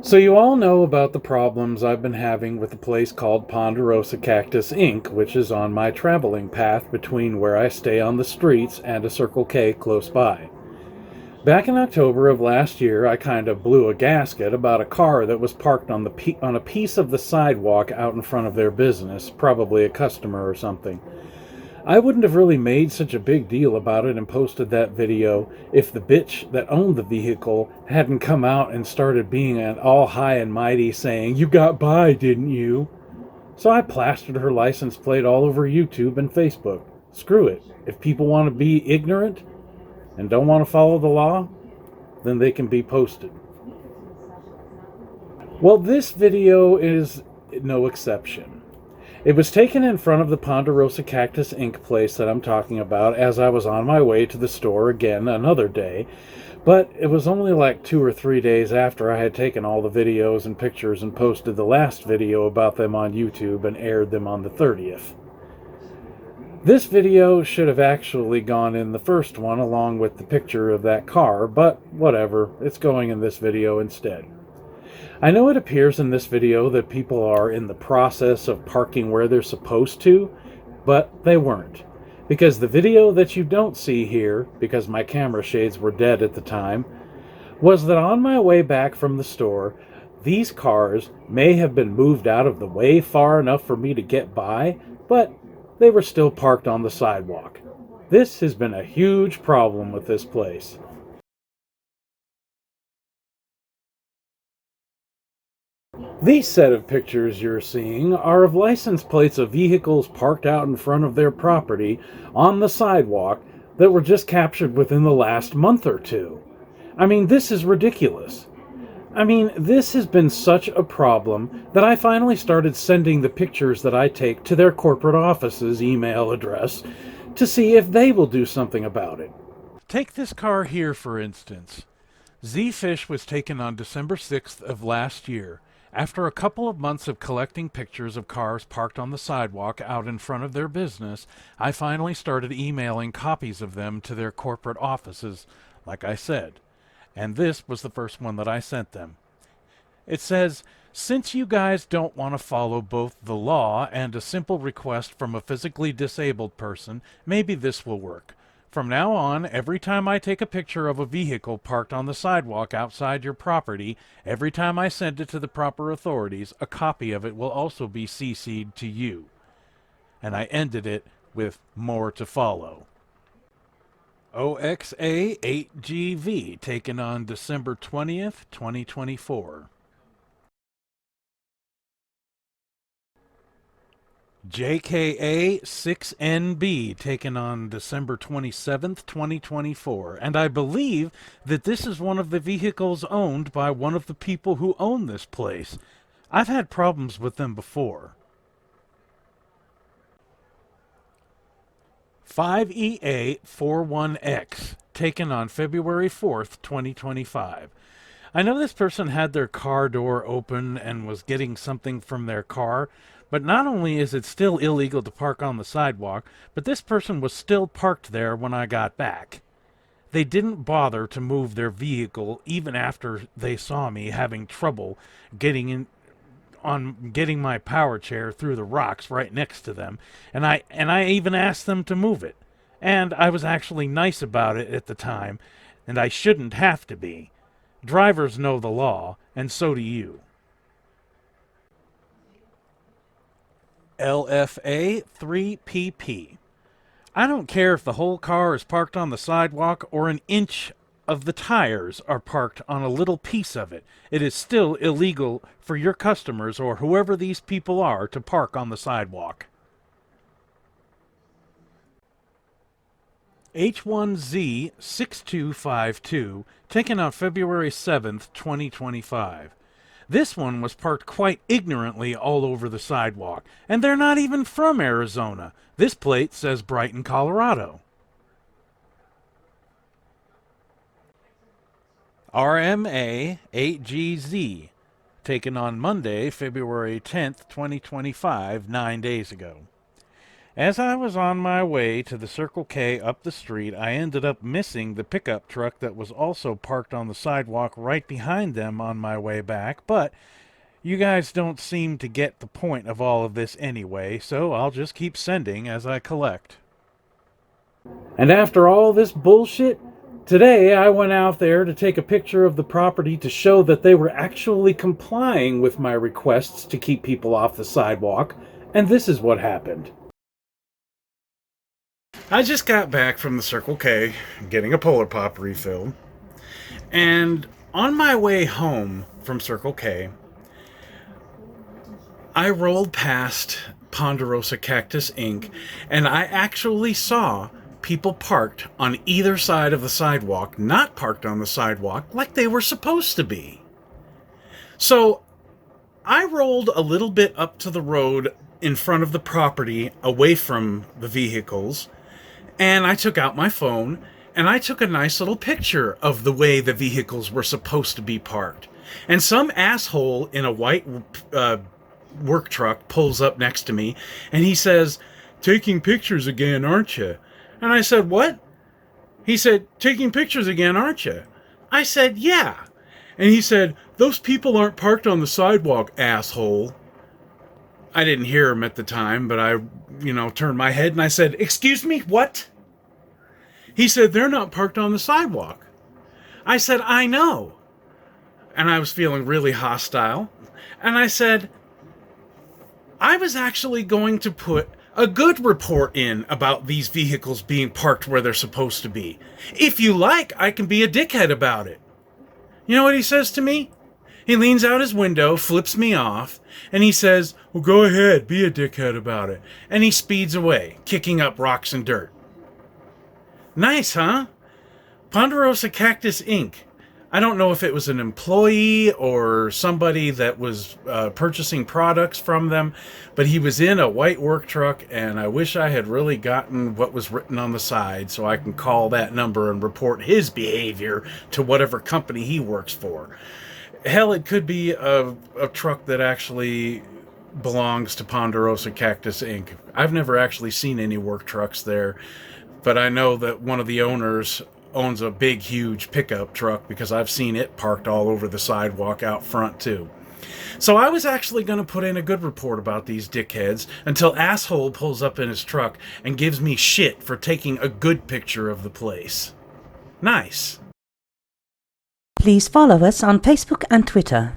So you all know about the problems I've been having with a place called Ponderosa Cactus Inc., which is on my traveling path between where I stay on the streets and a Circle K close by. Back in October of last year, I kind of blew a gasket about a car that was parked on a piece of the sidewalk out in front of their business, probably a customer or something. I wouldn't have really made such a big deal about it and posted that video if the bitch that owned the vehicle hadn't come out and started being an all high and mighty saying, "You got by, didn't you?" So I plastered her license plate all over YouTube and Facebook. Screw it. If people want to be ignorant and don't want to follow the law, then they can be posted. Well, this video is no exception. It was taken in front of the Ponderosa Cactus Inc. place that I'm talking about as I was on my way to the store again another day, but it was only like 2 or 3 days after I had taken all the videos and pictures and posted the last video about them on YouTube and aired them on the 30th. This video should have actually gone in the first one along with the picture of that car, but whatever, it's going in this video instead. I know it appears in this video that people are in the process of parking where they're supposed to, but they weren't. Because the video that you don't see here, because my camera shades were dead at the time, was that on my way back from the store, these cars may have been moved out of the way far enough for me to get by, but they were still parked on the sidewalk. This has been a huge problem with this place. These set of pictures you're seeing are of license plates of vehicles parked out in front of their property on the sidewalk that were just captured within the last month or two. I mean, this is ridiculous. This has been such a problem that I finally started sending the pictures that I take to their corporate office's email address to see if they will do something about it. Take this car here, for instance. Z-Fish was taken on December 6th of last year. After a couple of months of collecting pictures of cars parked on the sidewalk out in front of their business, I finally started emailing copies of them to their corporate offices, like I said. And this was the first one that I sent them. It says, "Since you guys don't want to follow both the law and a simple request from a physically disabled person, maybe this will work. From now on, every time I take a picture of a vehicle parked on the sidewalk outside your property, every time I send it to the proper authorities, a copy of it will also be CC'd to you." And I ended it with "more to follow." OXA8GV, taken on December 20th, 2024. JKA6NB, taken on December 27th, 2024. And I believe that this is one of the vehicles owned by one of the people who own this place. I've had problems with them before. 5EA41X, taken on February 4th, 2025. I know this person had their car door open and was getting something from their car, but not only is it still illegal to park on the sidewalk, but this person was still parked there when I got back. They didn't bother to move their vehicle even after they saw me having trouble getting my power chair through the rocks right next to them, and I even asked them to move it. And I was actually nice about it at the time, and I shouldn't have to be. Drivers know the law, and so do you. LFA3PP. I don't care if the whole car is parked on the sidewalk or an inch of the tires are parked on a little piece of it. It is still illegal for your customers or whoever these people are to park on the sidewalk. H1Z6252, taken on February 7th, 2025. This one was parked quite ignorantly all over the sidewalk, and they're not even from Arizona. This plate says Brighton, Colorado. RMA8GZ, taken on Monday, February 10th, 2025, 9 days ago. As I was on my way to the Circle K up the street, I ended up missing the pickup truck that was also parked on the sidewalk right behind them on my way back, but you guys don't seem to get the point of all of this anyway, so I'll just keep sending as I collect. And after all this bullshit, today I went out there to take a picture of the property to show that they were actually complying with my requests to keep people off the sidewalk, and this is what happened. I just got back from the Circle K, getting a Polar Pop refill, and on my way home from Circle K, I rolled past Ponderosa Cactus Inc., and I actually saw people parked on either side of the sidewalk, not parked on the sidewalk like they were supposed to be. So I rolled a little bit up to the road in front of the property, away from the vehicles, and I took out my phone and I took a nice little picture of the way the vehicles were supposed to be parked. And some asshole in a white work truck pulls up next to me and he says, "Taking pictures again, aren't you?" And I said, "What?" He said, "Taking pictures again, aren't you?" I said, "Yeah." And he said, "Those people aren't parked on the sidewalk, asshole." I didn't hear him at the time, but I, turned my head and I said, "Excuse me, what?" He said, "They're not parked on the sidewalk." I said, "I know." And I was feeling really hostile. And I said, "I was actually going to put a good report in about these vehicles being parked where they're supposed to be. If you like, I can be a dickhead about it." You know what he says to me? He leans out his window, flips me off, and he says, "Well, go ahead, be a dickhead about it." And he speeds away, kicking up rocks and dirt. Nice, huh? Ponderosa Cactus Inc. I don't know if it was an employee or somebody that was purchasing products from them, but he was in a white work truck, and I wish I had really gotten what was written on the side so I can call that number and report his behavior to whatever company he works for. Hell, it could be a truck that actually belongs to Ponderosa Cactus Inc. I've never actually seen any work trucks there, but I know that one of the owners owns a big, huge pickup truck because I've seen it parked all over the sidewalk out front, too. So I was actually going to put in a good report about these dickheads until asshole pulls up in his truck and gives me shit for taking a good picture of the place. Nice. Please follow us on Facebook and Twitter.